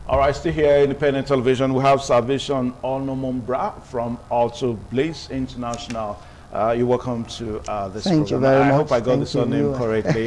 All right, still here, Independent Television. We have Salvation Onomumbra from Autobliss International. You're welcome to this Thank program. You very I much. hope I got the surname correctly.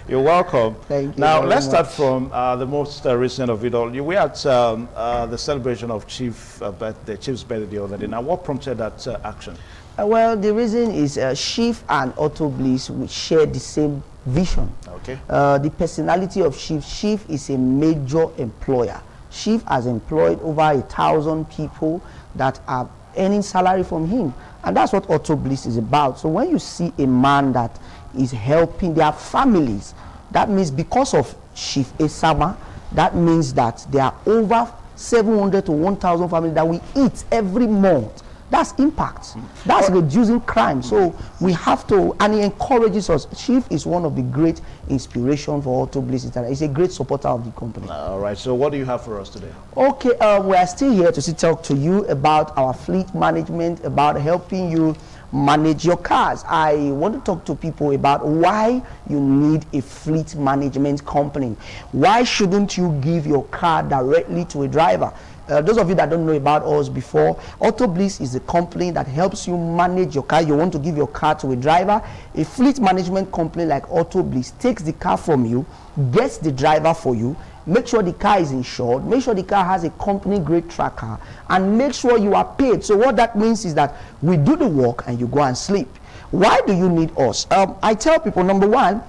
You're welcome. Thank you. Now, let's start from the most recent of it all. We had the celebration of Chief's birthday the other day. Now, what prompted that action? Well, the reason is Chief and Autobliss we share the same vision. Okay. The personality of Chief. Chief is a major employer. Chief has employed over 1,000 people that are earning salary from him, and that's what Autobliss is about. So when you see a man that is helping their families, that means because of Chief Esama, that means that there are over 700 to 1,000 families that we eat every month. That's impact. That's reducing crime. So we have to, and he encourages us. Chief is one of the great inspiration for Autobliss International. He's a great supporter of the company. All right. So what do you have for us today? Okay, we are still here to talk to you about our fleet management, about helping you manage your cars. I want to talk to people about why you need a fleet management company. Why shouldn't you give your car directly to a driver? Those of you that don't know about us before, Autobliss is a company that helps you manage your car. You want to give your car to a driver. A fleet management company like Autobliss takes the car from you, gets the driver for you, make sure the car is insured, make sure the car has a company grade tracker, and make sure you are paid. So what that means is that we do the work and you go and sleep. Why do you need us? I tell people, number one,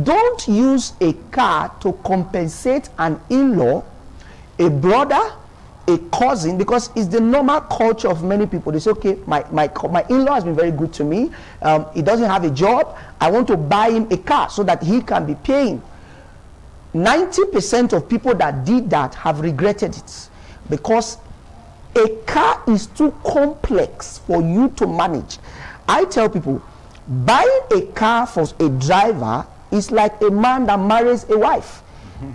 don't use a car to compensate an in-law, a brother, a cousin, because it's the normal culture of many people. They say, okay, my in-law has been very good to me. He doesn't have a job. I want to buy him a car so that he can be paying. 90% of people that did that have regretted it, because a car is too complex for you to manage. I tell people, buying a car for a driver is like a man that marries a wife.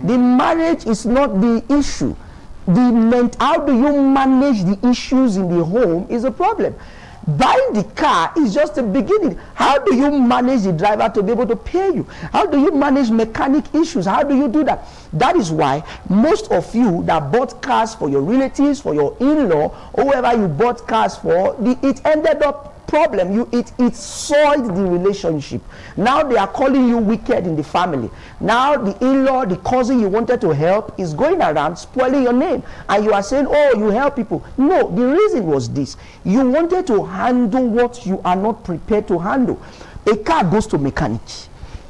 The marriage is not the issue. How do you manage the issues in the home is a problem. Buying the car is just the beginning. How do you manage the driver to be able to pay you? How do you manage mechanic issues? How do you do that? That is why most of you that bought cars for your relatives, for your in-law, or whoever you bought cars for, it ended up problem. It soiled the relationship. Now they are calling you wicked in the family. Now the in-law, the cousin you wanted to help is going around spoiling your name, and you are saying, oh, you help people. No, the reason was this: you wanted to handle what you are not prepared to handle. A car goes to mechanic.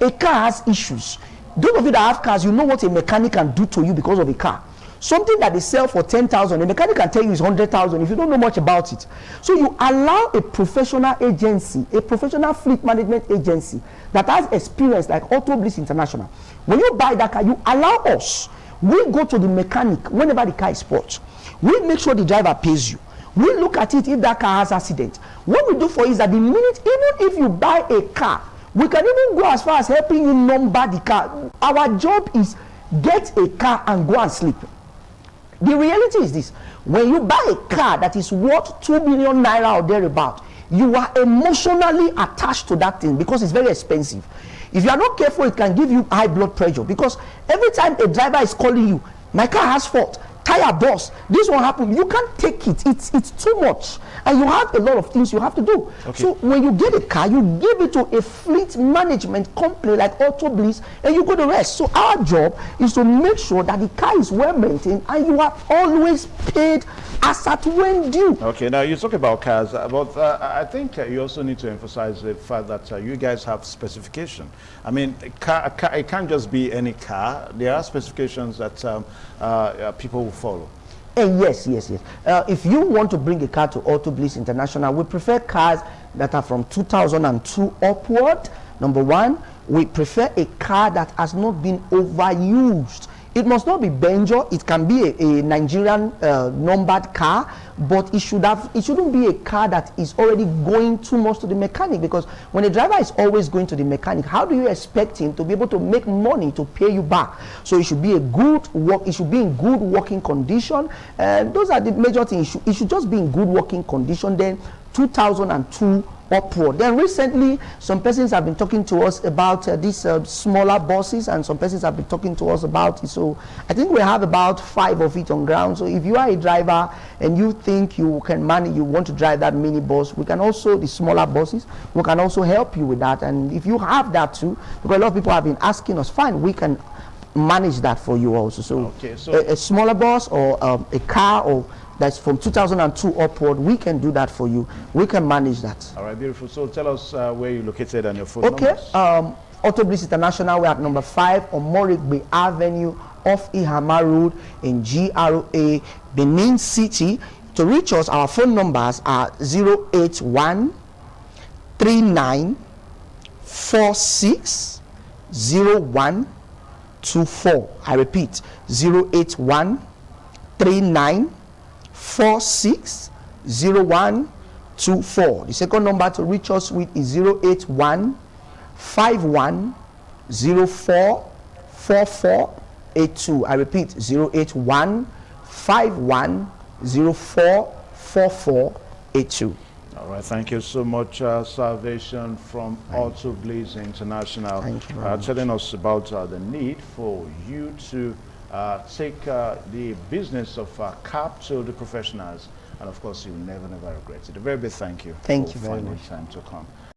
A car has issues. Those of you that have cars, you know what a mechanic can do to you because of a car. Something that they sell for 10,000, a mechanic can tell you is 100,000 if you don't know much about it. So you allow a professional agency, a professional fleet management agency that has experience like Autobliss International. When you buy that car, you allow us. We go to the mechanic whenever the car is bought. We make sure the driver pays you. We look at it if that car has accident. What we do for you is that the minute, even if you buy a car, we can even go as far as helping you number the car. Our job is get a car and go and sleep. The reality is this: when you buy a car that is worth 2 million naira or thereabout, you are emotionally attached to that thing because it's very expensive. If you are not careful, it can give you high blood pressure, because every time a driver is calling you, my car has fault, tire burst, this one happened, you can't take it. It's too much, and you have a lot of things you have to do. Okay. So when you get a car, you give it to a fleet management company like Autobliss, and you go to rest. So our job is to make sure that the car is well maintained and you are always paid as at when due. Okay, now you talk about cars, but I think you also need to emphasize the fact that you guys have specification. I mean, it can't just be any car. There are specifications that people will follow. Yes. If you want to bring a car to Autobliss International, we prefer cars that are from 2002 upward. Number one, we prefer a car that has not been overused. It must not be Benjo. It can be a Nigerian numbered car, but it shouldn't be a car that is already going too much to the mechanic, because when a driver is always going to the mechanic, how do you expect him to be able to make money to pay you back? So it should be a good work. It should be in good working condition, and those are the major things. It should just be in good working condition. Then 2002 upward. Then recently, some persons have been talking to us about these smaller buses, and some persons have been talking to us about it. So I think we have about 5 of it on ground. So if you are a driver and you think you can manage, you want to drive that mini bus, we can also, the smaller buses, we can also help you with that. And if you have that too, because a lot of people have been asking us, fine, we can manage that for you also. So, okay, so a smaller bus or a car or that's from 2002 upward, we can do that for you. We can manage that. All right, beautiful. So tell us where you're located and your phone numbers. Okay, Autobliss International, we're at number 5 on Morigbe Avenue off Ihama Road in GRA, Benin City. To reach us, our phone numbers are 081 39 46 0124. I repeat, 081 39 46 0124. The second number to reach us with is 081 51 04 4482. I repeat, 081 51 04 4482. All right, thank you so much, Salvation from Autobliss International. Thank you very much. Telling us about the need for you to take the business of CAP to the professionals, and of course you'll never regret it. A very big thank you. Thank you for very finding much. time to come.